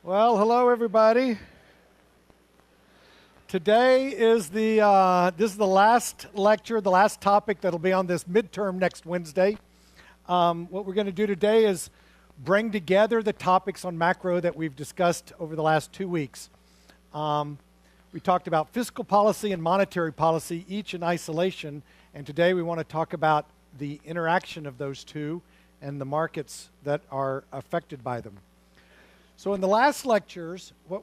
Well, hello everybody. Today is this is the last lecture, the last topic that'll be on this midterm next Wednesday. What we're going to do today is bring together the topics on macro that we've discussed over the last 2 weeks. We talked about fiscal policy and monetary policy, each in isolation, and today we want to talk about the interaction of those two and the markets that are affected by them. So in the last lectures, what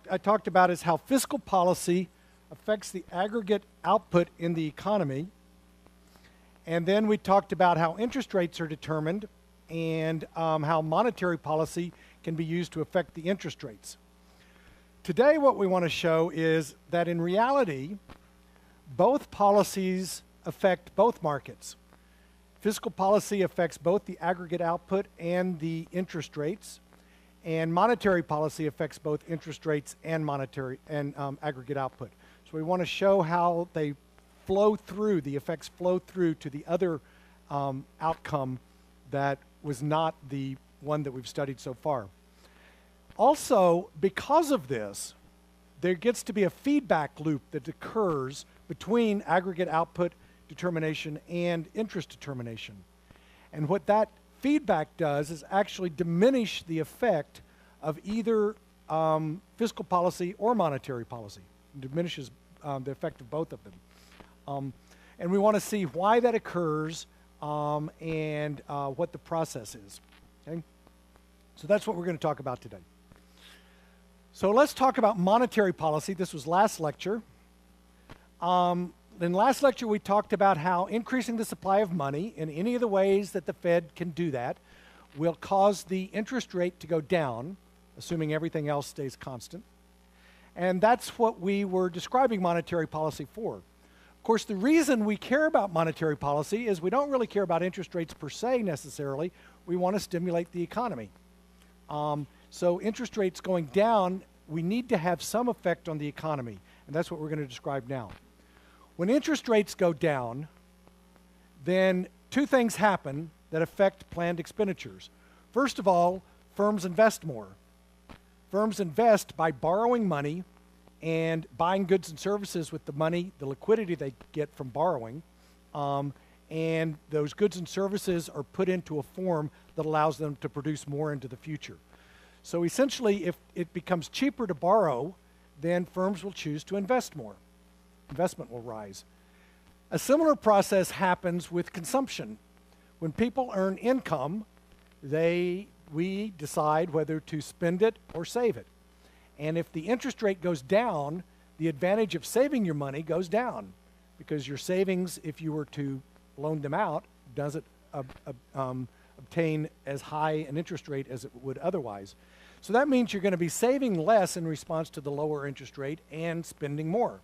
I talked about is how fiscal policy affects the aggregate output in the economy. And then we talked about how interest rates are determined and how monetary policy can be used to affect the interest rates. Today what we want to show is that in reality, both policies affect both markets. Fiscal policy affects both the aggregate output and the interest rates. And monetary policy affects both interest rates and monetary and aggregate output. So we want to show how they flow through, the effects flow through to the other outcome that was not the one that we've studied so far. Also, because of this, there gets to be a feedback loop that occurs between aggregate output determination and interest determination. And what that feedback does is actually diminish the effect of either fiscal policy or monetary policy. It diminishes the effect of both of them. And we want to see why that occurs and what the process is. Okay? So that's what we're going to talk about today. So let's talk about monetary policy. This was last lecture. In last lecture, we talked about how increasing the supply of money in any of the ways that the Fed can do that will cause the interest rate to go down, assuming everything else stays constant. And that's what we were describing monetary policy for. Of course, the reason we care about monetary policy is we don't really care about interest rates per se necessarily. We want to stimulate the economy. So interest rates going down, we need to have some effect on the economy. And that's what we're going to describe now. When interest rates go down, then two things happen that affect planned expenditures. First of all, firms invest more. Firms invest by borrowing money and buying goods and services with the money, the liquidity they get from borrowing, and those goods and services are put into a form that allows them to produce more into the future. So essentially, if it becomes cheaper to borrow, then firms will choose to invest more. Investment will rise. A similar process happens with consumption. When people earn income, we decide whether to spend it or save it. And if the interest rate goes down, the advantage of saving your money goes down because your savings, if you were to loan them out, doesn't obtain as high an interest rate as it would otherwise. So that means you're going to be saving less in response to the lower interest rate and spending more.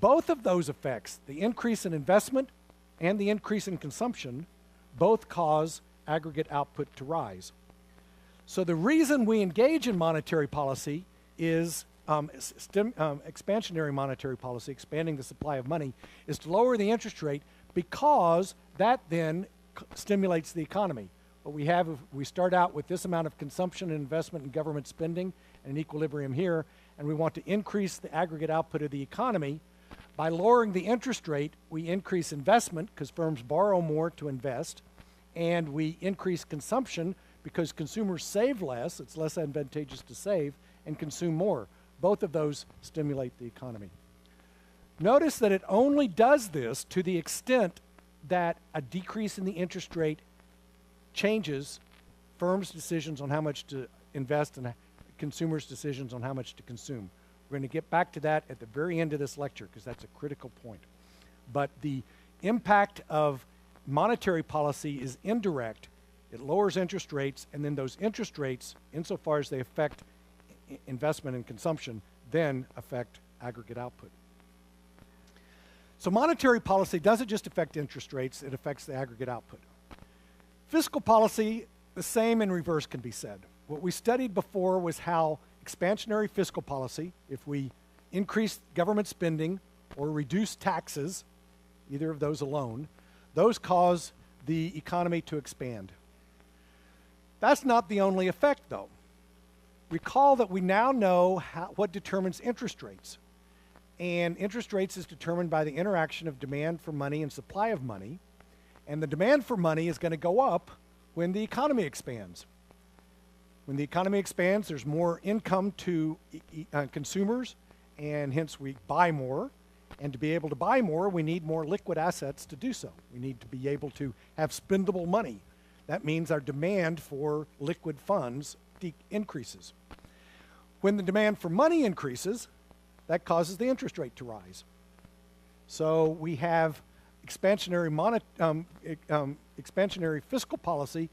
Both of those effects, the increase in investment and the increase in consumption, both cause aggregate output to rise. So the reason we engage in monetary policy is expansionary monetary policy, expanding the supply of money, is to lower the interest rate because that then stimulates the economy. What we have, we start out with this amount of consumption and investment and government spending and an equilibrium here, and we want to increase the aggregate output of the economy. By lowering the interest rate, we increase investment because firms borrow more to invest, and we increase consumption because consumers save less, it's less advantageous to save, and consume more. Both of those stimulate the economy. Notice that it only does this to the extent that a decrease in the interest rate changes firms' decisions on how much to invest and consumers' decisions on how much to consume. We're going to get back to that at the very end of this lecture because that's a critical point. But the impact of monetary policy is indirect. It lowers interest rates, and then those interest rates, insofar as they affect investment and consumption, then affect aggregate output. So monetary policy doesn't just affect interest rates, it affects the aggregate output. Fiscal policy, the same in reverse can be said. What we studied before was how expansionary fiscal policy, if we increase government spending or reduce taxes, either of those alone, those cause the economy to expand. That's not the only effect, though. Recall that we now know what determines interest rates. And interest rates is determined by the interaction of demand for money and supply of money. And the demand for money is going to go up when the economy expands. When the economy expands, there's more income to consumers, and hence we buy more. And to be able to buy more, we need more liquid assets to do so. We need to be able to have spendable money. That means our demand for liquid funds increases. When the demand for money increases, that causes the interest rate to rise. So we have expansionary fiscal policy.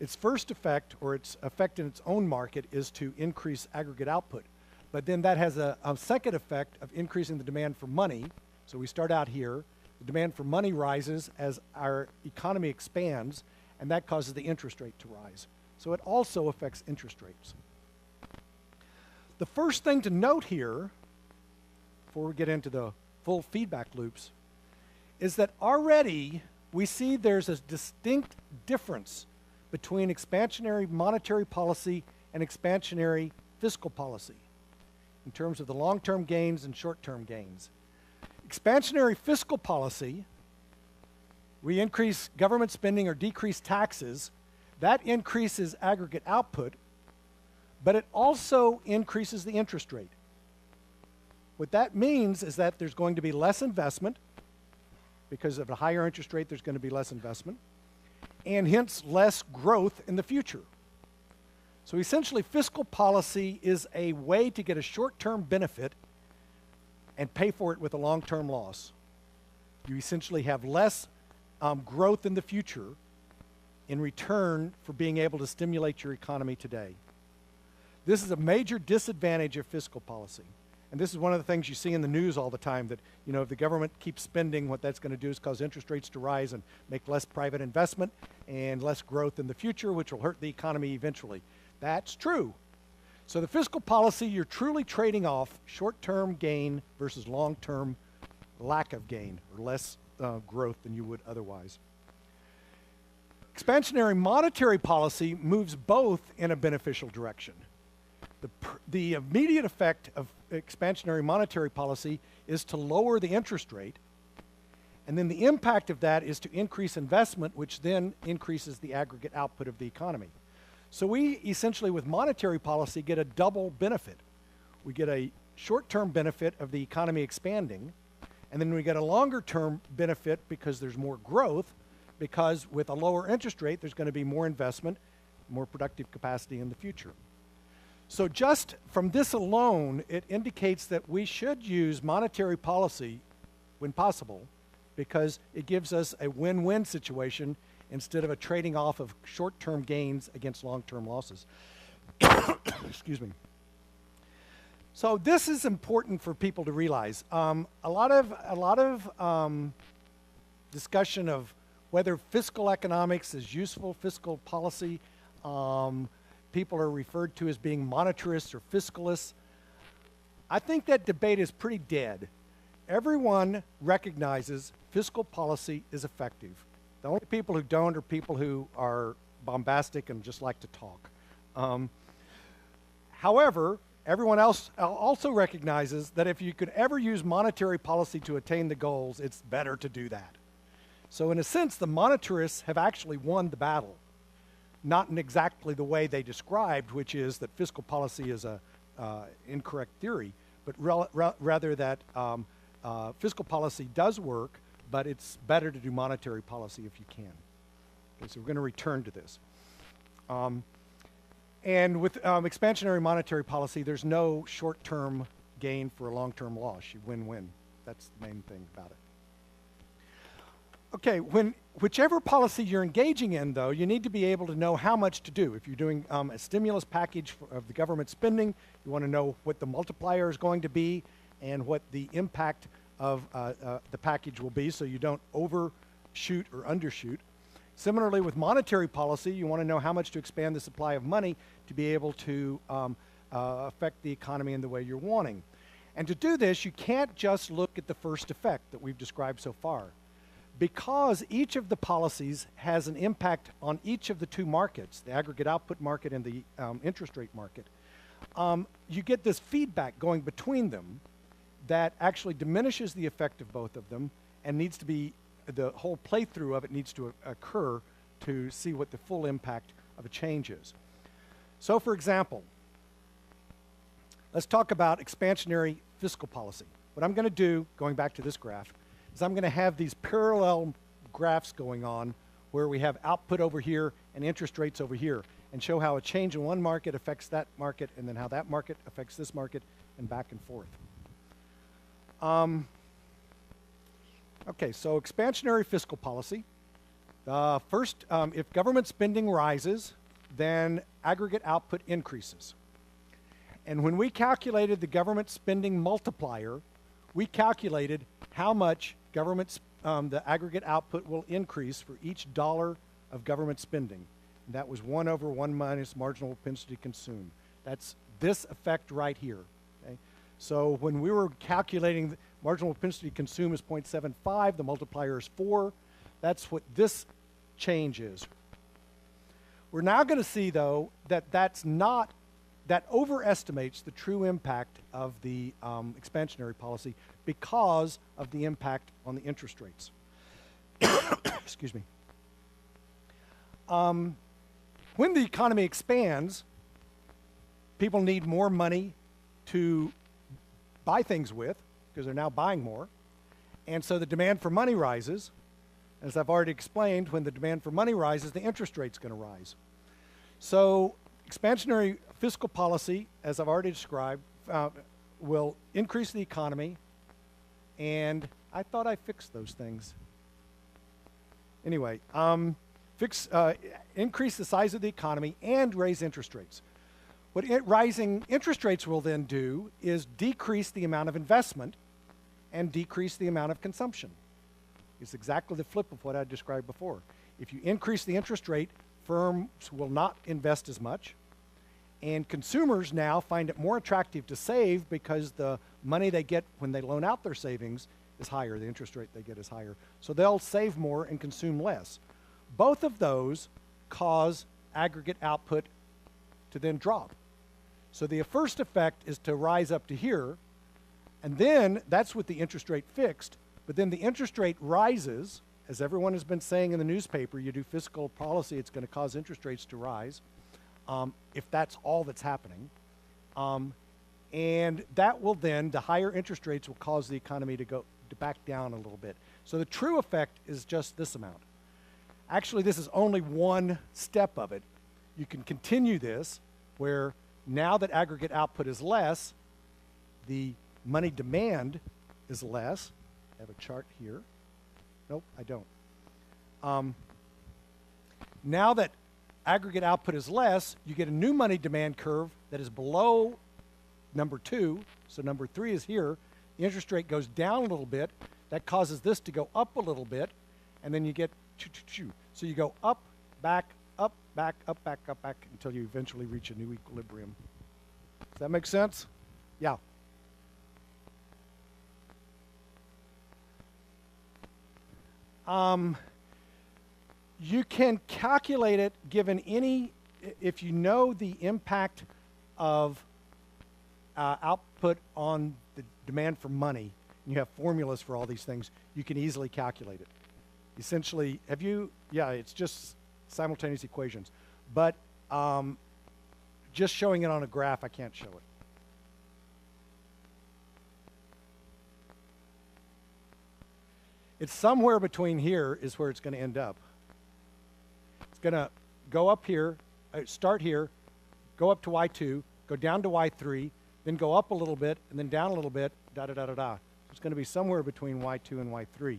Its first effect, or its effect in its own market, is to increase aggregate output. But then that has a second effect of increasing the demand for money. So we start out here. The demand for money rises as our economy expands, and that causes the interest rate to rise. So it also affects interest rates. The first thing to note here, before we get into the full feedback loops, is that already we see there's a distinct difference between expansionary monetary policy and expansionary fiscal policy in terms of the long-term gains and short-term gains. Expansionary fiscal policy, we increase government spending or decrease taxes. That increases aggregate output, but it also increases the interest rate. What that means is that there's going to be less investment. Because of a higher interest rate, there's going to be less investment, and hence less growth in the future. So essentially, fiscal policy is a way to get a short-term benefit and pay for it with a long-term loss. You essentially have less growth in the future in return for being able to stimulate your economy today. This is a major disadvantage of fiscal policy. And this is one of the things you see in the news all the time, that if the government keeps spending, what that's going to do is cause interest rates to rise and make less private investment and less growth in the future, which will hurt the economy eventually. That's true. So the fiscal policy, you're truly trading off short-term gain versus long-term lack of gain, or less growth than you would otherwise. Expansionary monetary policy moves both in a beneficial direction. The immediate effect of expansionary monetary policy is to lower the interest rate, and then the impact of that is to increase investment, which then increases the aggregate output of the economy. So we essentially, with monetary policy, get a double benefit. We get a short-term benefit of the economy expanding, and then we get a longer-term benefit because there's more growth, because with a lower interest rate, there's going to be more investment, more productive capacity in the future. So just from this alone, it indicates that we should use monetary policy when possible, because it gives us a win-win situation instead of a trading off of short-term gains against long-term losses. Excuse me. So this is important for people to realize. A lot of discussion of whether fiscal economics is useful, fiscal policy. People are referred to as being monetarists or fiscalists. I think that debate is pretty dead. Everyone recognizes fiscal policy is effective. The only people who don't are people who are bombastic and just like to talk. However, everyone else also recognizes that if you could ever use monetary policy to attain the goals, it's better to do that. So in a sense, the monetarists have actually won the battle. Not in exactly the way they described, which is that fiscal policy is a incorrect theory, but rather that fiscal policy does work, but it's better to do monetary policy if you can. Okay, so we're going to return to this. And with expansionary monetary policy, there's no short-term gain for a long-term loss. You win-win. That's the main thing about it. Okay, whichever policy you're engaging in, though, you need to be able to know how much to do. If you're doing a stimulus package of the government spending, you want to know what the multiplier is going to be and what the impact of the package will be, so you don't overshoot or undershoot. Similarly, with monetary policy, you want to know how much to expand the supply of money to be able to affect the economy in the way you're wanting. And to do this, you can't just look at the first effect that we've described so far. Because each of the policies has an impact on each of the two markets, the aggregate output market and the interest rate market, you get this feedback going between them that actually diminishes the effect of both of them and needs to be, the whole playthrough of it needs to occur to see what the full impact of a change is. So for example, let's talk about expansionary fiscal policy. What I'm going to do, going back to this graph, is I'm going to have these parallel graphs going on where we have output over here and interest rates over here, and show how a change in one market affects that market, and then how that market affects this market, and back and forth. Okay, so expansionary fiscal policy. First, if government spending rises, then aggregate output increases. And when we calculated the government spending multiplier, we calculated how much the aggregate output will increase for each dollar of government spending. And that was 1 over 1 minus marginal propensity consumed. That's this effect right here. Okay? So when we were calculating marginal propensity consumed is 0.75, the multiplier is 4. That's what this change is. We're now going to see, though, that that overestimates the true impact of the expansionary policy because of the impact on the interest rates. Excuse me. When the economy expands, people need more money to buy things with because they're now buying more. And so the demand for money rises. As I've already explained, when the demand for money rises, the interest rate's going to rise. So expansionary fiscal policy, as I've already described, will increase the economy. And I thought I fixed those things. Anyway, increase the size of the economy and raise interest rates. What rising interest rates will then do is decrease the amount of investment and decrease the amount of consumption. It's exactly the flip of what I described before. If you increase the interest rate, firms will not invest as much, and consumers now find it more attractive to save because the money they get when they loan out their savings is higher, the interest rate they get is higher. So they'll save more and consume less. Both of those cause aggregate output to then drop. So the first effect is to rise up to here, and then that's with the interest rate fixed, but then the interest rate rises, as everyone has been saying in the newspaper, you do fiscal policy, it's going to cause interest rates to rise, if that's all that's happening. And that will then, the higher interest rates will cause the economy to back down a little bit. So the true effect is just this amount. Actually, this is only one step of it. You can continue this where now that aggregate output is less, the money demand is less. I have a chart here. Nope, I don't. Now that aggregate output is less, you get a new money demand curve that is below number 2. So number 3 is here. The interest rate goes down a little bit. That causes this to go up a little bit. And then you get choo-choo-choo. So you go up, back, up, back, up, back, up, back, until you eventually reach a new equilibrium. Does that make sense? Yeah. You can calculate it given any, if you know the impact of output on the demand for money, and you have formulas for all these things, you can easily calculate it. Essentially, it's just simultaneous equations. But just showing it on a graph, I can't show it. It's somewhere between here is where it's going to end up. It's going to go up here, start here, go up to Y2, go down to Y3, then go up a little bit, and then down a little bit, da-da-da-da-da. It's going to be somewhere between Y2 and Y3.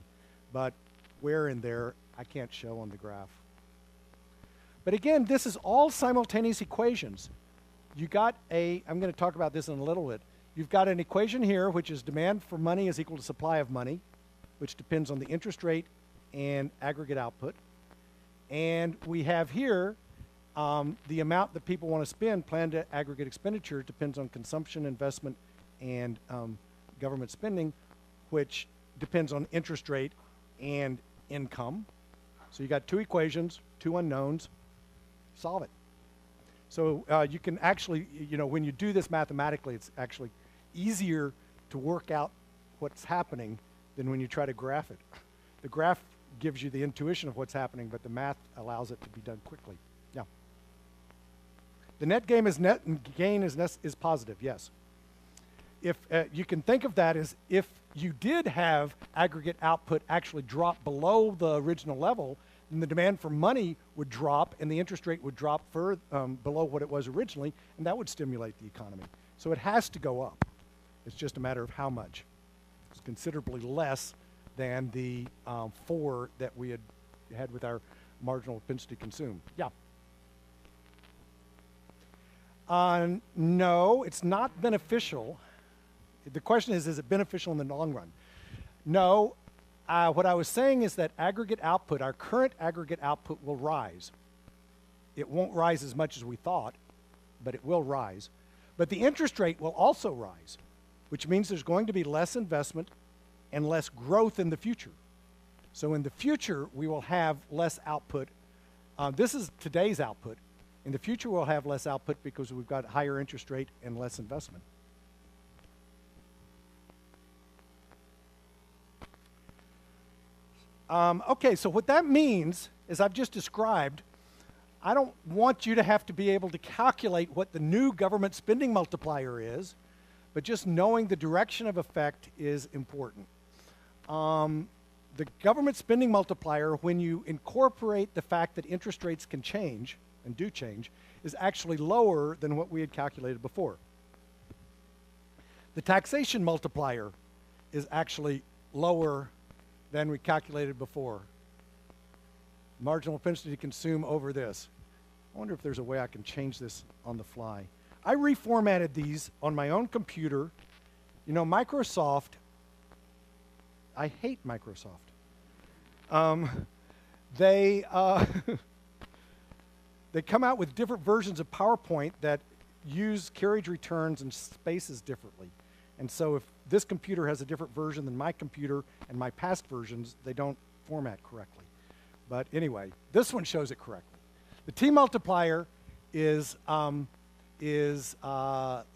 But where in there, I can't show on the graph. But again, this is all simultaneous equations. You got I'm going to talk about this in a little bit. You've got an equation here, which is demand for money is equal to supply of money, which depends on the interest rate and aggregate output. And we have here the amount that people want to spend, planned aggregate expenditure, depends on consumption, investment, and government spending, which depends on interest rate and income. So you got two equations, two unknowns, solve it. So you can actually, when you do this mathematically, it's actually easier to work out what's happening than when you try to graph it. The graph gives you the intuition of what's happening, but the math allows it to be done quickly. Yeah. The net gain is positive, yes. If you can think of that as if you did have aggregate output actually drop below the original level, then the demand for money would drop and the interest rate would drop below what it was originally, and that would stimulate the economy. So it has to go up. It's just a matter of how much. It's considerably less than the 4 that we had with our marginal propensity to consume. Yeah. No, it's not beneficial. The question is it beneficial in the long run? No. What I was saying is that aggregate output, our current aggregate output will rise. It won't rise as much as we thought, but it will rise. But the interest rate will also rise, which means there's going to be less investment and less growth in the future. So in the future, we will have less output. This is today's output. In the future, we'll have less output because we've got higher interest rate and less investment. Okay, so what that means, as I've just described, I don't want you to have to be able to calculate what the new government spending multiplier is, but just knowing the direction of effect is important. The government spending multiplier, when you incorporate the fact that interest rates can change, and do change, is actually lower than what we had calculated before. The taxation multiplier is actually lower than we calculated before. Marginal propensity to consume over this. I wonder if there's a way I can change this on the fly. I reformatted these on my own computer. Microsoft, I hate Microsoft. They come out with different versions of PowerPoint that use carriage returns and spaces differently. And so if this computer has a different version than my computer and my past versions, they don't format correctly. But anyway, this one shows it correctly. The T multiplier is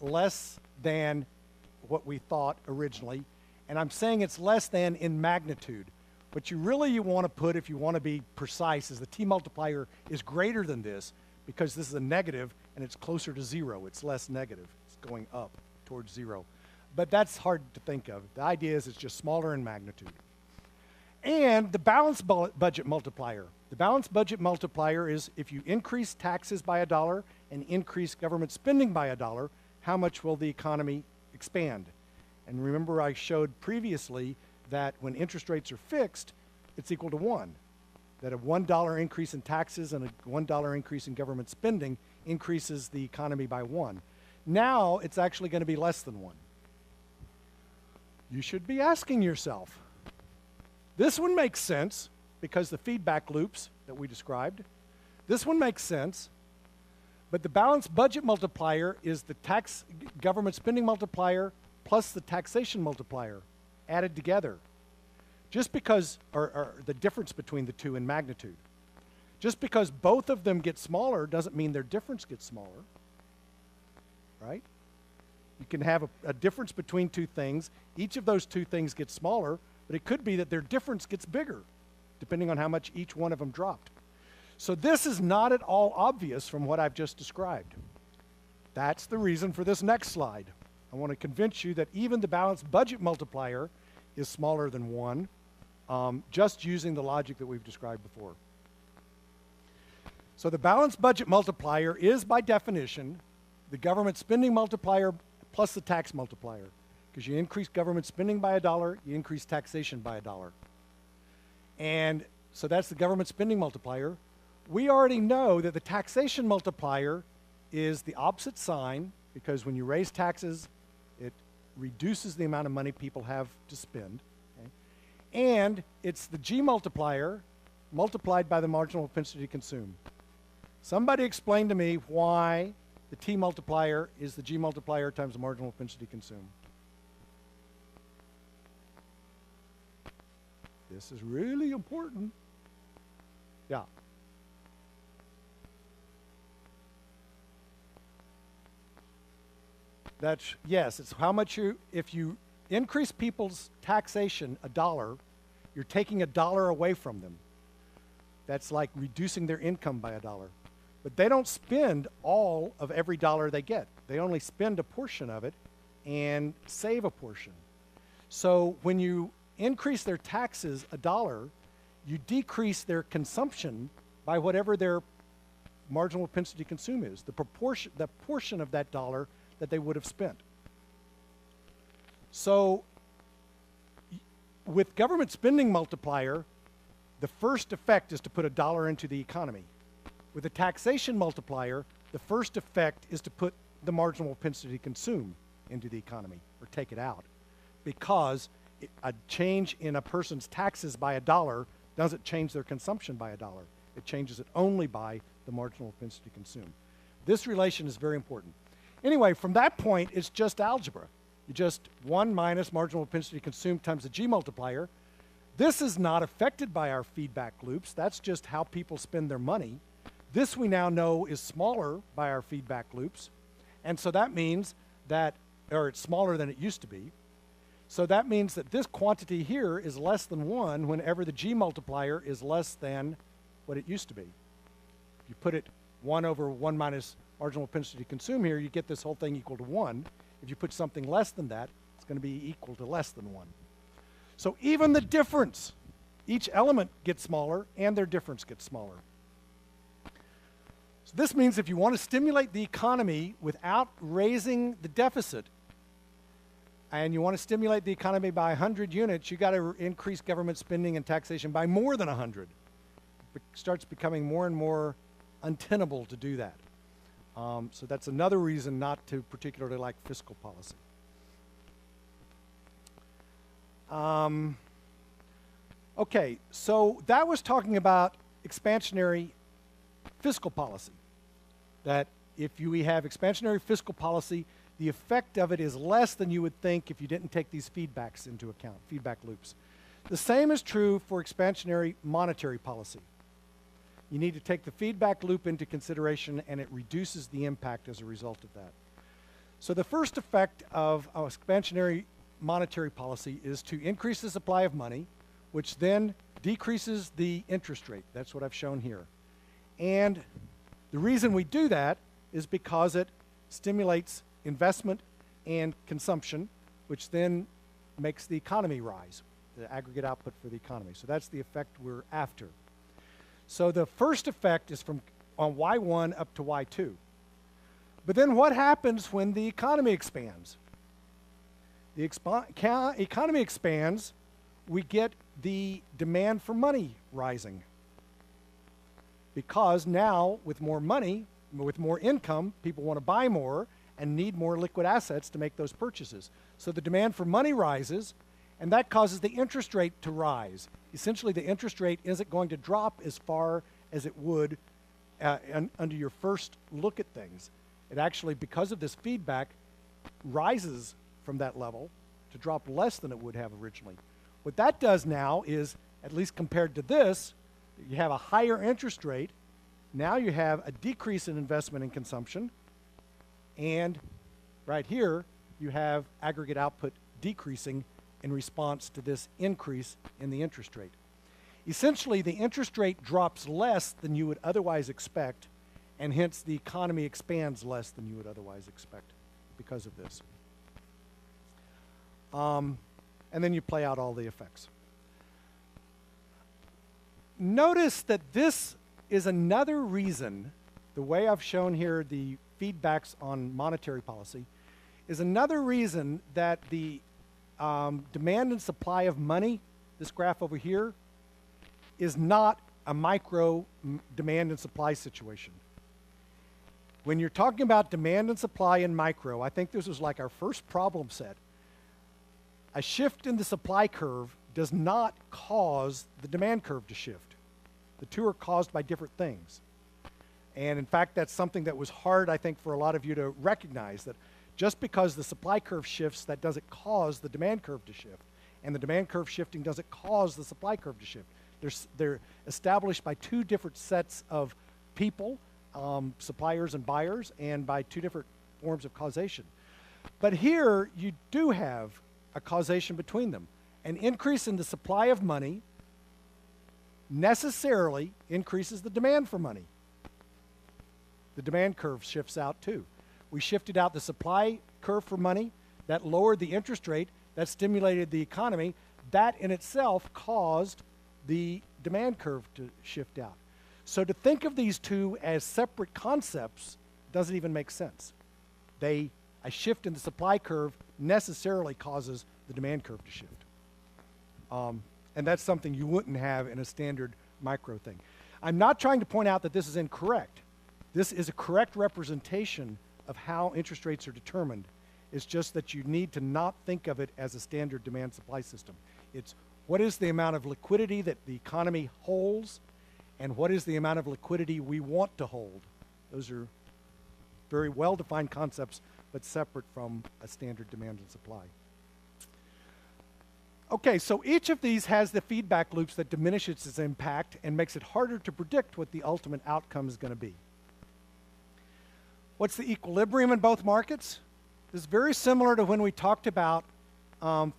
less than what we thought originally. And I'm saying it's less than in magnitude. What you want to put, if you want to be precise, is the T multiplier is greater than this because this is a negative and it's closer to 0. It's less negative. It's going up towards 0. But that's hard to think of. The idea is it's just smaller in magnitude. And the balanced budget multiplier. The balanced budget multiplier is if you increase taxes by $1 and increase government spending by $1, how much will the economy expand? And remember I showed previously that when interest rates are fixed, it's equal to 1. That a $1 increase in taxes and a $1 increase in government spending increases the economy by 1. Now it's actually going to be less than 1. You should be asking yourself, this one makes sense because the feedback loops that we described. This one makes sense, but the balanced budget multiplier is the government spending multiplier plus the taxation multiplier added together. Just because, or the difference between the two in magnitude. Just because both of them get smaller doesn't mean their difference gets smaller, right? You can have a difference between two things. Each of those two things gets smaller, but it could be that their difference gets bigger, depending on how much each one of them dropped. So this is not at all obvious from what I've just described. That's the reason for this next slide. I want to convince you that even the balanced budget multiplier is smaller than 1, just using the logic that we've described before. So the balanced budget multiplier is, by definition, the government spending multiplier plus the tax multiplier. Because you increase government spending by $1, you increase taxation by $1. And so that's the government spending multiplier. We already know that the taxation multiplier is the opposite sign, because when you raise taxes, it reduces the amount of money people have to spend. Okay? And it's the G multiplier multiplied by the marginal propensity to consume. Somebody explain to me why the T multiplier is the G multiplier times the marginal propensity to consume. This is really important. Yeah. That's, yes, it's how much if you increase people's taxation $1, you're taking $1 away from them. That's like reducing their income by $1. But they don't spend all of every dollar they get. They only spend a portion of it and save a portion. So when you increase their taxes $1, you decrease their consumption by whatever their marginal propensity to consume is, the portion of that dollar that they would have spent. So with government spending multiplier, the first effect is to put $1 into the economy. With a taxation multiplier, the first effect is to put the marginal propensity to consume into the economy or take it out. Because a change in a person's taxes by $1 doesn't change their consumption by $1. It changes it only by the marginal propensity to consume. This relation is very important. Anyway, from that point, it's just algebra. You just 1 minus marginal propensity to consume times the G multiplier. This is not affected by our feedback loops. That's just how people spend their money. This we now know is smaller by our feedback loops. And so that means that, or it's smaller than it used to be. So that means that this quantity here is less than 1 whenever the G multiplier is less than what it used to be. If you put it 1 over 1 minus marginal propensity to consume here, you get this whole thing equal to 1. If you put something less than that, it's going to be equal to less than 1. So even the difference, each element gets smaller and their difference gets smaller. So this means if you want to stimulate the economy without raising the deficit, and you want to stimulate the economy by 100 units, you got to increase government spending and taxation by more than 100. It starts becoming more and more untenable to do that. So that's another reason not to particularly like fiscal policy. Okay, so that was talking about expansionary fiscal policy. That if we have expansionary fiscal policy, the effect of it is less than you would think if you didn't take these feedbacks into account, feedback loops. The same is true for expansionary monetary policy. You need to take the feedback loop into consideration, and it reduces the impact as a result of that. So the first effect of expansionary monetary policy is to increase the supply of money, which then decreases the interest rate. That's what I've shown here. And the reason we do that is because it stimulates investment and consumption, which then makes the economy rise, the aggregate output for the economy. So that's the effect we're after. So the first effect is from on Y1 up to Y2. But then what happens when the economy expands? The economy expands, we get the demand for money rising. Because now, with more money, with more income, people want to buy more and need more liquid assets to make those purchases. So the demand for money rises, and that causes the interest rate to rise. Essentially, the interest rate isn't going to drop as far as it would under your first look at things. It actually, because of this feedback, rises from that level to drop less than it would have originally. What that does now is, at least compared to this, you have a higher interest rate. Now you have a decrease in investment and consumption. And right here, you have aggregate output decreasing in response to this increase in the interest rate. Essentially, the interest rate drops less than you would otherwise expect, and hence the economy expands less than you would otherwise expect because of this. And then you play out all the effects. Notice that this is another reason, the way I've shown here the feedbacks on monetary policy, is another reason that the demand and supply of money, this graph over here, is not a micro demand and supply situation. When you're talking about demand and supply in micro, I think this was like our first problem set. A shift in the supply curve does not cause the demand curve to shift. The two are caused by different things. And in fact, that's something that was hard, I think, for a lot of you to recognize, that just because the supply curve shifts, that doesn't cause the demand curve to shift. And the demand curve shifting doesn't cause the supply curve to shift. They're established by two different sets of people, suppliers and buyers, and by two different forms of causation. But here you do have a causation between them. An increase in the supply of money necessarily increases the demand for money. The demand curve shifts out too. We shifted out the supply curve for money. That lowered the interest rate. That stimulated the economy. That in itself caused the demand curve to shift out. So to think of these two as separate concepts doesn't even make sense. A shift in the supply curve necessarily causes the demand curve to shift. And that's something you wouldn't have in a standard micro thing. I'm not trying to point out that this is incorrect. This is a correct representation of how interest rates are determined. It's just that you need to not think of it as a standard demand supply system. It's what is the amount of liquidity that the economy holds, and what is the amount of liquidity we want to hold. Those are very well-defined concepts, but separate from a standard demand and supply. Okay, so each of these has the feedback loops that diminishes its impact and makes it harder to predict what the ultimate outcome is going to be. What's the equilibrium in both markets? This is very similar to when we talked about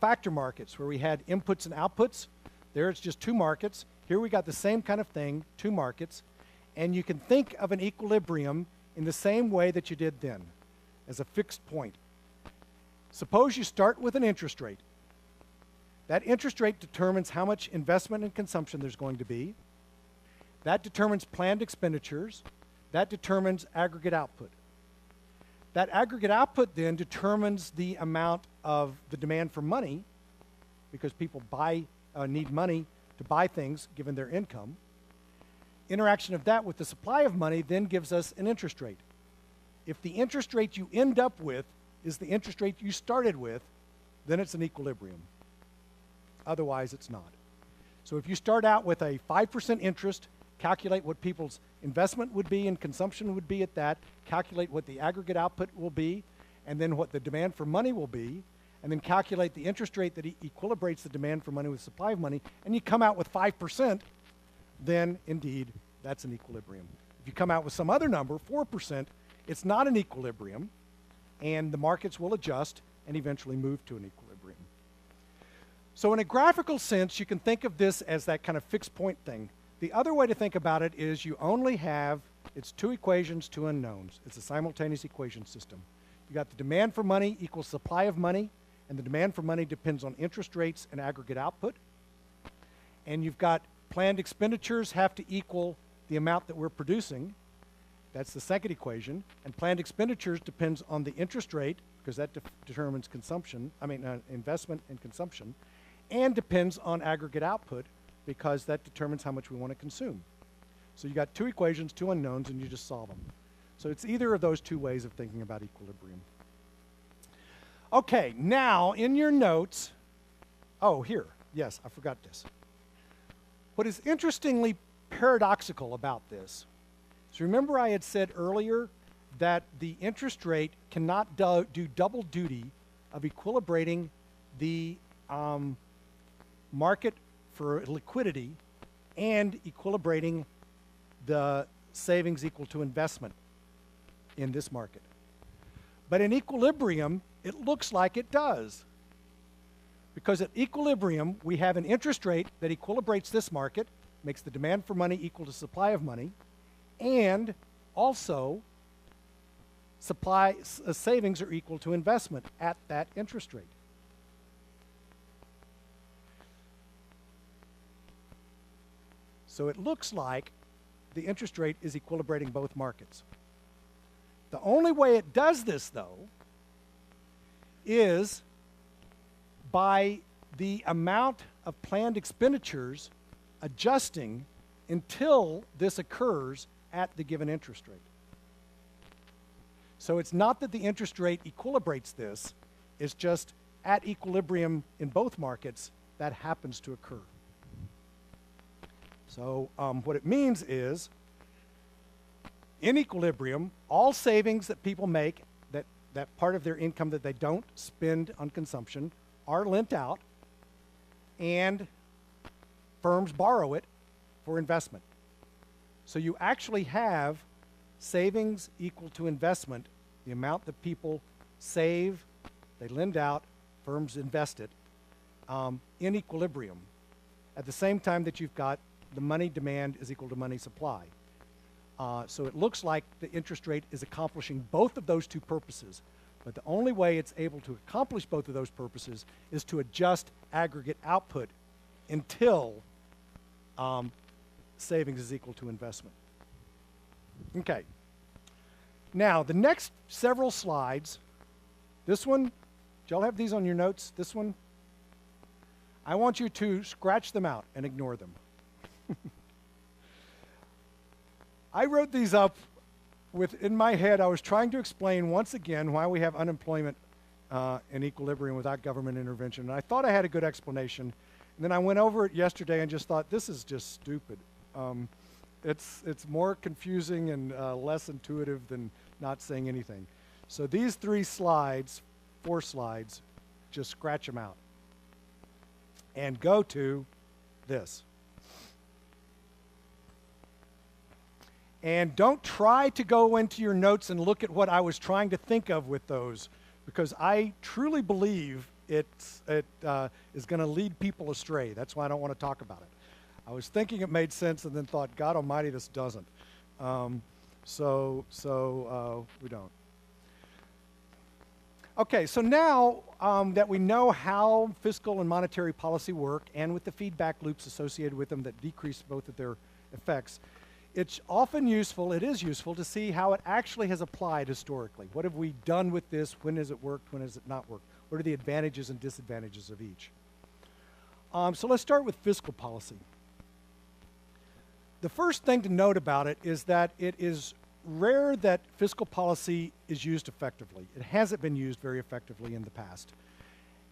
factor markets, where we had inputs and outputs. There it's just two markets. Here we got the same kind of thing, two markets. And you can think of an equilibrium in the same way that you did then, as a fixed point. Suppose you start with an interest rate. That interest rate determines how much investment and consumption there's going to be. That determines planned expenditures. That determines aggregate output. That aggregate output then determines the amount of the demand for money, because people need money to buy things given their income. Interaction of that with the supply of money then gives us an interest rate. If the interest rate you end up with is the interest rate you started with, then it's an equilibrium. Otherwise, it's not. So if you start out with a 5% interest, calculate what people's investment would be and consumption would be at that, calculate what the aggregate output will be, and then what the demand for money will be, and then calculate the interest rate that equilibrates the demand for money with supply of money, and you come out with 5%, then indeed, that's an equilibrium. If you come out with some other number, 4%, it's not an equilibrium, and the markets will adjust and eventually move to an equilibrium. So in a graphical sense, you can think of this as that kind of fixed point thing. The other way to think about it is you only have, it's two equations, two unknowns. It's a simultaneous equation system. You got the demand for money equals supply of money, and the demand for money depends on interest rates and aggregate output. And you've got planned expenditures have to equal the amount that we're producing. That's the second equation. And planned expenditures depends on the interest rate, because that determines investment and consumption, and depends on aggregate output, because that determines how much we want to consume. So you got two equations, two unknowns, and you just solve them. So it's either of those two ways of thinking about equilibrium. Okay, now in your notes, here, yes, I forgot this. What is interestingly paradoxical about this is, remember I had said earlier that the interest rate cannot do double duty of equilibrating the market for liquidity and equilibrating the savings equal to investment in this market. But in equilibrium, it looks like it does. Because at equilibrium, we have an interest rate that equilibrates this market, makes the demand for money equal to supply of money, and also savings are equal to investment at that interest rate. So it looks like the interest rate is equilibrating both markets. The only way it does this, though, is by the amount of planned expenditures adjusting until this occurs at the given interest rate. So it's not that the interest rate equilibrates this, it's just at equilibrium in both markets that happens to occur. So what it means is, in equilibrium, all savings that people make, that part of their income that they don't spend on consumption, are lent out, and firms borrow it for investment. So you actually have savings equal to investment, the amount that people save They lend out, firms invest it in equilibrium at the same time that you've got the money demand is equal to money supply. So it looks like the interest rate is accomplishing both of those two purposes. But the only way it's able to accomplish both of those purposes is to adjust aggregate output until savings is equal to investment. Okay. Now, the next several slides, this one, do y'all have these on your notes? This one? I want you to scratch them out and ignore them. I wrote these up in my head. I was trying to explain once again why we have unemployment in equilibrium without government intervention. And I thought I had a good explanation. And then I went over it yesterday and just thought, this is just stupid. It's more confusing and less intuitive than not saying anything. So these 4 slides, just scratch them out. And go to this. And don't try to go into your notes and look at what I was trying to think of with those, because I truly believe it is going to lead people astray. That's why I don't want to talk about it. I was thinking it made sense and then thought, God almighty, this doesn't. So we don't. Okay, so now that we know how fiscal and monetary policy work, and with the feedback loops associated with them that decrease both of their effects, it's often useful, it is useful to see how it actually has applied historically. What have we done with this? When has it worked? When has it not worked? What are the advantages and disadvantages of each? So let's start with fiscal policy. The first thing to note about it is that it is rare that fiscal policy is used effectively. It hasn't been used very effectively in the past.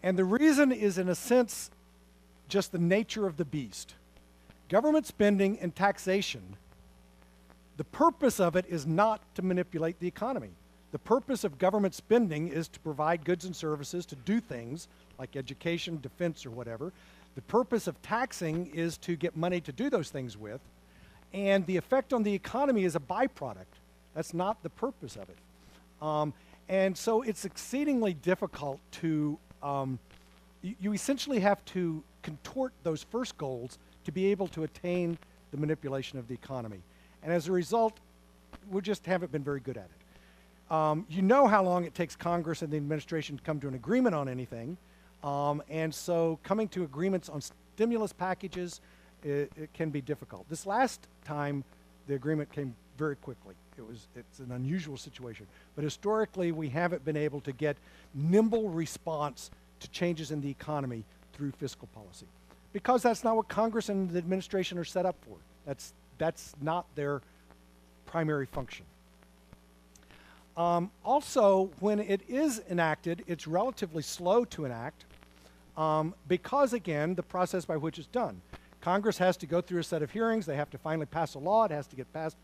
And the reason is, in a sense, just the nature of the beast. Government spending and taxation, the purpose of it is not to manipulate the economy. The purpose of government spending is to provide goods and services, to do things like education, defense, or whatever. The purpose of taxing is to get money to do those things with. And the effect on the economy is a byproduct. That's not the purpose of it. And so it's exceedingly difficult to, you essentially have to contort those first goals to be able to attain the manipulation of the economy. And as a result, we just haven't been very good at it. You know how long it takes Congress and the administration to come to an agreement on anything. And so coming to agreements on stimulus packages, it can be difficult. This last time, the agreement came very quickly. It's an unusual situation. But historically, we haven't been able to get nimble response to changes in the economy through fiscal policy, because that's not what Congress and the administration are set up for. That's not their primary function. Also, when it is enacted, it's relatively slow to enact because, again, the process by which it's done. Congress has to go through a set of hearings. They have to finally pass a law. It has to get passed,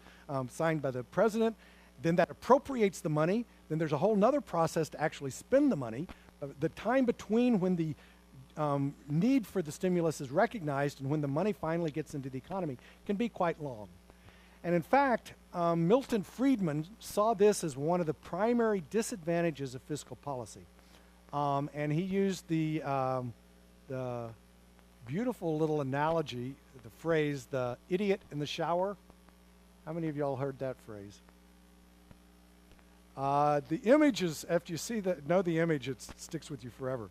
signed by the president. Then that appropriates the money. Then there's a whole other process to actually spend the money. The time between when the need for the stimulus is recognized and when the money finally gets into the economy can be quite long. And in fact, Milton Friedman saw this as one of the primary disadvantages of fiscal policy. And he used the beautiful little analogy, the phrase, the idiot in the shower. How many of y'all heard that phrase? The image is, after you see know the image, it sticks with you forever.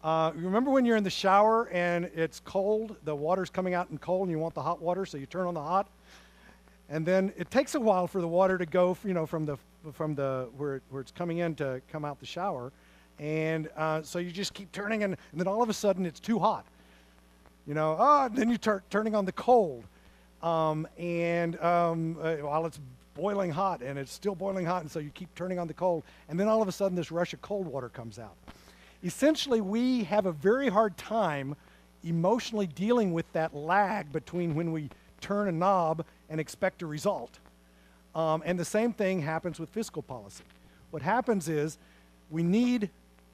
You remember when you're in the shower and it's cold, the water's coming out in cold and you want the hot water, so you turn on the hot? And then it takes a while for the water to go, from the where it's coming in to come out the shower. And so you just keep turning, and then all of a sudden it's too hot. Then you turning on the cold, while it's boiling hot, and it's still boiling hot, and so you keep turning on the cold, and then all of a sudden this rush of cold water comes out. Essentially, we have a very hard time emotionally dealing with that lag between when we turn a knob and expect a result. And the same thing happens with fiscal policy. What happens is we need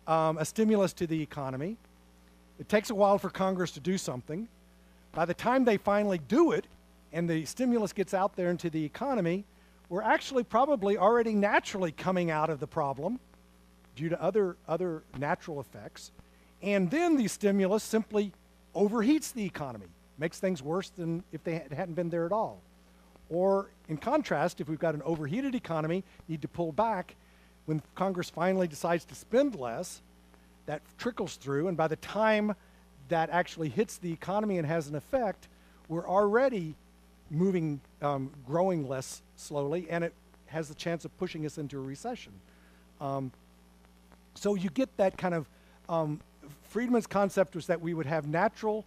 a stimulus to the economy. It takes a while for Congress to do something. By the time they finally do it and the stimulus gets out there into the economy, we're actually probably already naturally coming out of the problem due to other natural effects. And then the stimulus simply overheats the economy, makes things worse than if they hadn't been there at all. Or in contrast, if we've got an overheated economy, need to pull back, when Congress finally decides to spend less, that trickles through, and by the time that actually hits the economy and has an effect, we're already growing less slowly, and it has the chance of pushing us into a recession. So you get that kind of, Friedman's concept was that we would have natural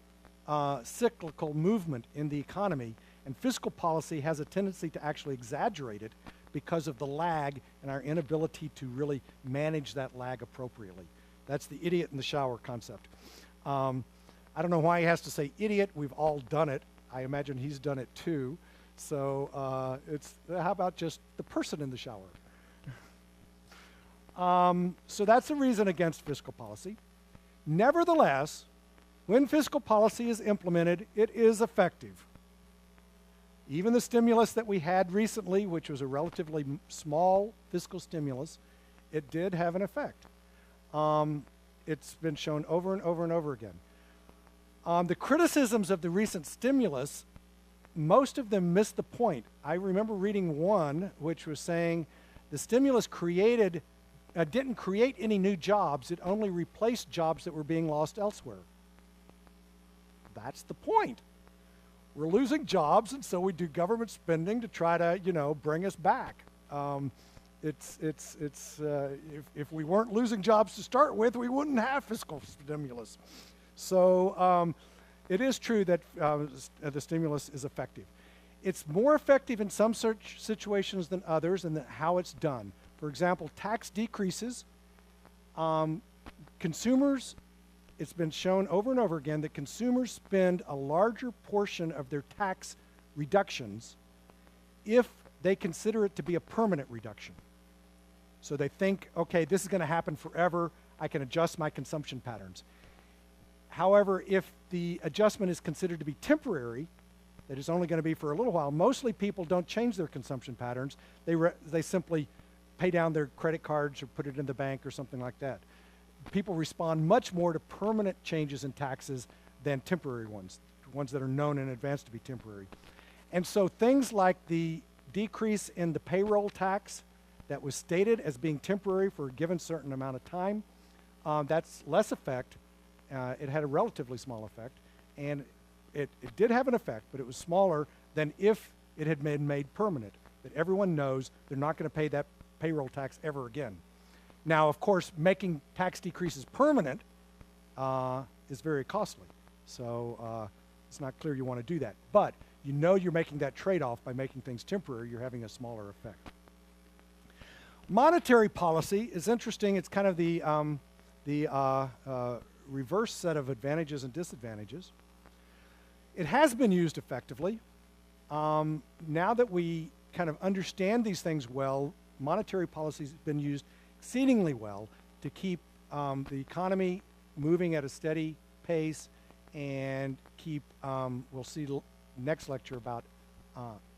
cyclical movement in the economy, and fiscal policy has a tendency to actually exaggerate it because of the lag and our inability to really manage that lag appropriately. That's the idiot in the shower concept. I don't know why he has to say idiot. We've all done it. I imagine he's done it too. So how about just the person in the shower? So that's the reason against fiscal policy. Nevertheless, when fiscal policy is implemented, it is effective. Even the stimulus that we had recently, which was a relatively small fiscal stimulus, it did have an effect. It's been shown over and over and over again. The criticisms of the recent stimulus, most of them missed the point. I remember reading one which was saying the stimulus didn't create any new jobs, it only replaced jobs that were being lost elsewhere. That's the point. We're losing jobs, and so we do government spending to try to, bring us back. If we weren't losing jobs to start with, we wouldn't have fiscal stimulus. So it is true that the stimulus is effective. It's more effective in some such situations than others, and how it's done. For example, tax decreases. Consumers, it's been shown over and over again that consumers spend a larger portion of their tax reductions if they consider it to be a permanent reduction. So they think, okay, this is going to happen forever. I can adjust my consumption patterns. However, if the adjustment is considered to be temporary, that it's only going to be for a little while, mostly people don't change their consumption patterns. They simply pay down their credit cards or put it in the bank or something like that. People respond much more to permanent changes in taxes than temporary ones that are known in advance to be temporary. And so things like the decrease in the payroll tax that was stated as being temporary for a given certain amount of time, that's less effect. It had a relatively small effect, and it did have an effect, but it was smaller than if it had been made permanent, that everyone knows they're not going to pay that payroll tax ever again. Now, of course, making tax decreases permanent is very costly, so it's not clear you want to do that. But you know you're making that trade-off by making things temporary. You're having a smaller effect. Monetary policy is interesting. It's kind of the reverse set of advantages and disadvantages. It has been used effectively. Now that we kind of understand these things well, monetary policy has been used exceedingly well to keep the economy moving at a steady pace and keep, we'll see next lecture about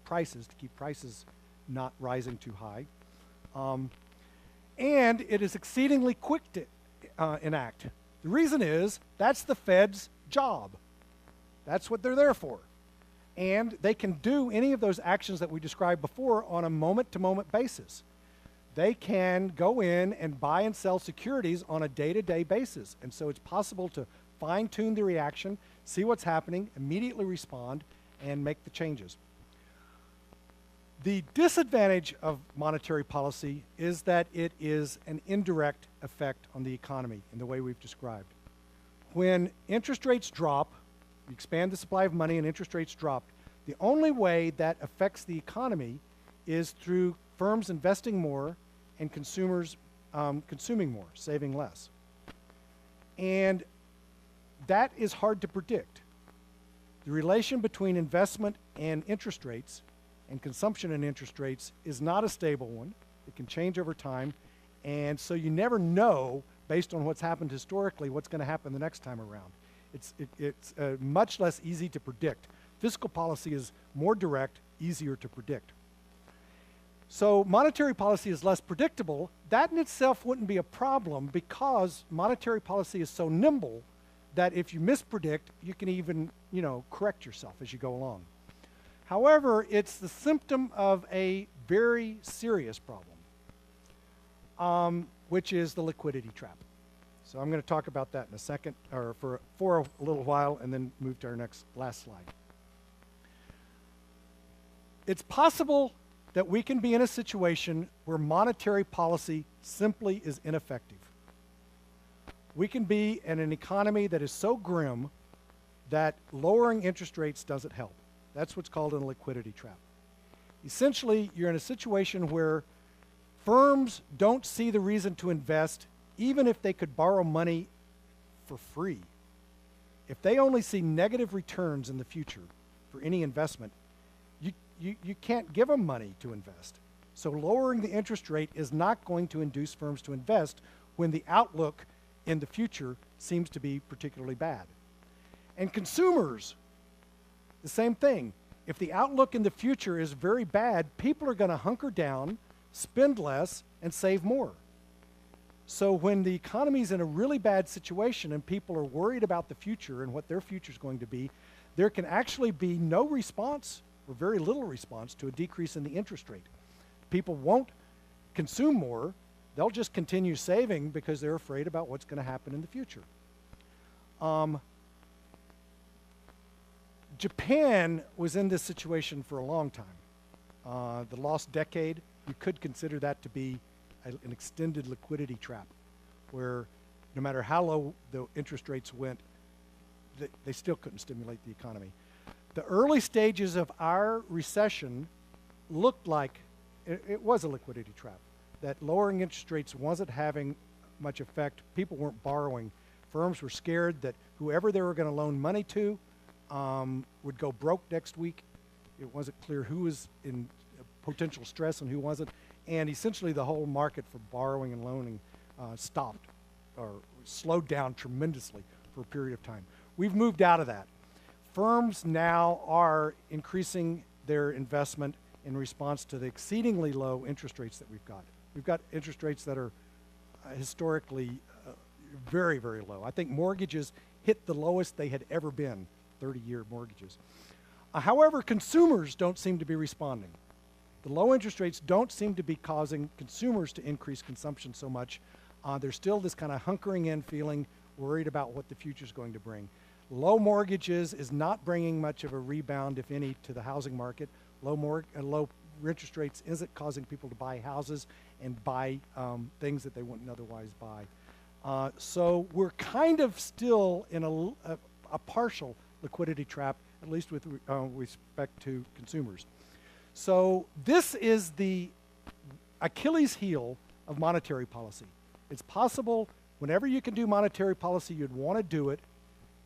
prices, to keep prices not rising too high. And it is exceedingly quick to enact. The reason is that's the Fed's job. That's what they're there for. And they can do any of those actions that we described before on a moment-to-moment basis. They can go in and buy and sell securities on a day-to-day basis. And so it's possible to fine-tune the reaction, see what's happening, immediately respond, and make the changes. The disadvantage of monetary policy is that it is an indirect effect on the economy in the way we've described. When interest rates drop, you expand the supply of money and interest rates drop, the only way that affects the economy is through firms investing more and consumers consuming more, saving less. And that is hard to predict. The relation between investment and interest rates and consumption and interest rates is not a stable one. It can change over time. And so you never know, based on what's happened historically, what's going to happen the next time around. It's much less easy to predict. Fiscal policy is more direct, easier to predict. So monetary policy is less predictable. That in itself wouldn't be a problem because monetary policy is so nimble that if you mispredict, you can even, correct yourself as you go along. However, it's the symptom of a very serious problem, which is the liquidity trap. So I'm going to talk about that in a second, or for a little while, and then move to our last slide. It's possible that we can be in a situation where monetary policy simply is ineffective. We can be in an economy that is so grim that lowering interest rates doesn't help. That's what's called a liquidity trap. Essentially, you're in a situation where firms don't see the reason to invest even if they could borrow money for free. If they only see negative returns in the future for any investment, you can't give them money to invest. So lowering the interest rate is not going to induce firms to invest when the outlook in the future seems to be particularly bad. And consumers, the same thing. If the outlook in the future is very bad, people are going to hunker down, spend less, and save more. So when the economy is in a really bad situation and people are worried about the future and what their future is going to be, there can actually be no response or very little response to a decrease in the interest rate. People won't consume more. They'll just continue saving because they're afraid about what's going to happen in the future. Japan was in this situation for a long time. The lost decade, you could consider that to be an extended liquidity trap, where no matter how low the interest rates went, they still couldn't stimulate the economy. The early stages of our recession looked like it was a liquidity trap, that lowering interest rates wasn't having much effect. People weren't borrowing. Firms were scared that whoever they were going to loan money to would go broke next week. It wasn't clear who was in potential stress and who wasn't. And essentially the whole market for borrowing and loaning stopped or slowed down tremendously for a period of time. We've moved out of that. Firms now are increasing their investment in response to the exceedingly low interest rates that we've got. We've got interest rates that are historically very, very low. I think mortgages hit the lowest they had ever been, 30-year mortgages. However, consumers don't seem to be responding. The low interest rates don't seem to be causing consumers to increase consumption so much. There's still this kind of hunkering in feeling, worried about what the future is going to bring. Low mortgages is not bringing much of a rebound, if any, to the housing market. Low interest rates isn't causing people to buy houses and buy things that they wouldn't otherwise buy. So we're kind of still in a partial liquidity trap, at least with respect to consumers. So this is the Achilles heel of monetary policy. It's possible whenever you can do monetary policy, you'd want to do it,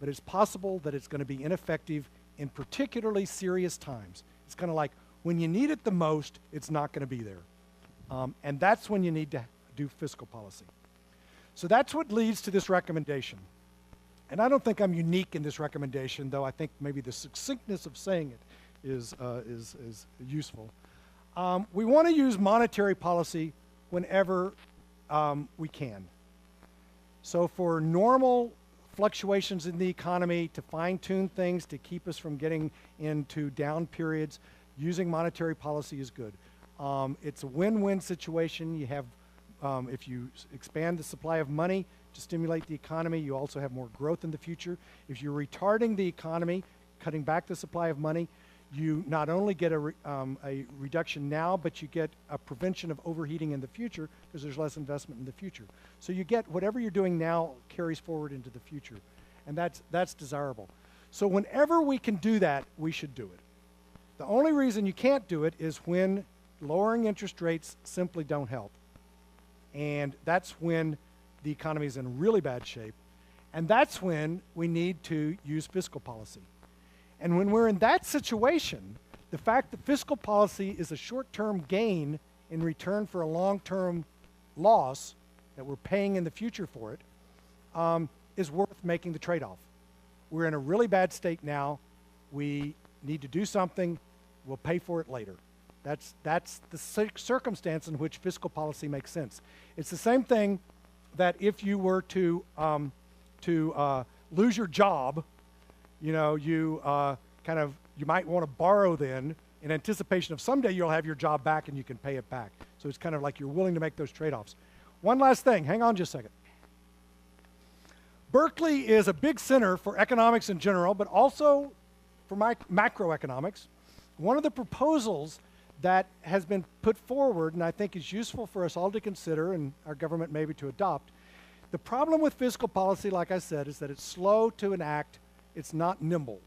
but it's possible that it's going to be ineffective in particularly serious times. It's kind of like when you need it the most, it's not going to be there. And that's when you need to do fiscal policy. So that's what leads to this recommendation. And I don't think I'm unique in this recommendation, though I think maybe the succinctness of saying it is useful. We want to use monetary policy whenever we can. So for normal fluctuations in the economy, to fine-tune things, to keep us from getting into down periods, using monetary policy is good. It's a win-win situation. You have, if you expand the supply of money to stimulate the economy, you also have more growth in the future. If you're retarding the economy, cutting back the supply of money, you not only get a reduction now, but you get a prevention of overheating in the future because there's less investment in the future. So you get whatever you're doing now carries forward into the future, and that's desirable. So whenever we can do that, we should do it. The only reason you can't do it is when lowering interest rates simply don't help. And that's when the economy is in really bad shape, and that's when we need to use fiscal policy. And when we're in that situation, the fact that fiscal policy is a short-term gain in return for a long-term loss that we're paying in the future for it is worth making the trade-off. We're in a really bad state now. We need to do something. We'll pay for it later. That's the circumstance in which fiscal policy makes sense. It's the same thing that if you were to lose your job, you know, you might want to borrow then in anticipation of someday you'll have your job back and you can pay it back. So it's kind of like you're willing to make those trade-offs. One last thing, hang on just a second. Berkeley is a big center for economics in general, but also for macroeconomics. One of the proposals that has been put forward, and I think is useful for us all to consider and our government maybe to adopt, the problem with fiscal policy, like I said, is that it's slow to enact, it's not nimble.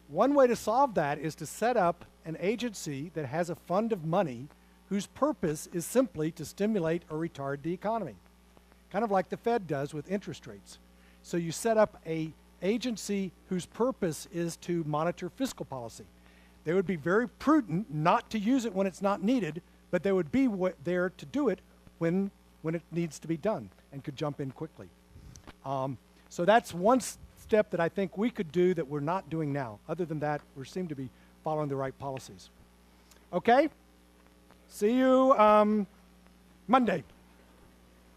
One way to solve that is to set up an agency that has a fund of money whose purpose is simply to stimulate or retard the economy, kind of like the Fed does with interest rates. So you set up an agency whose purpose is to monitor fiscal policy. They would be very prudent not to use it when it's not needed, but they would be there to do it when it needs to be done and could jump in quickly. So that's one step that I think we could do that we're not doing now. Other than that, we seem to be following the right policies. Okay? See you Monday.